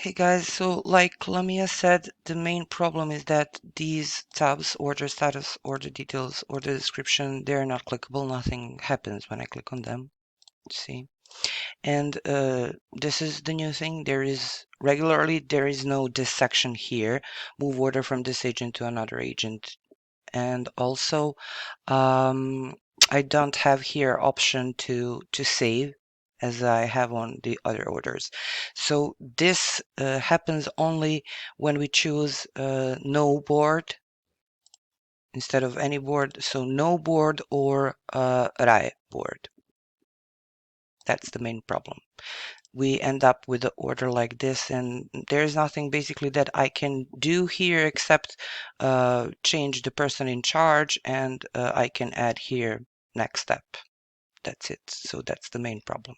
Hey guys, so like Lamia said, the main problem is that these tabs, order status, order details, order description, they're not clickable. Nothing happens when I click on them. See? And this is the new thing. There is no this section here, move order from this agent to another agent. And also, I don't have here option to save as I have on the other orders. So this happens only when we choose no board instead of any board. So no board or RAE board. That's the main problem. We end up with an order like this, and there's nothing basically that I can do here except change the person in charge, and I can add here next step. That's it. So that's the main problem.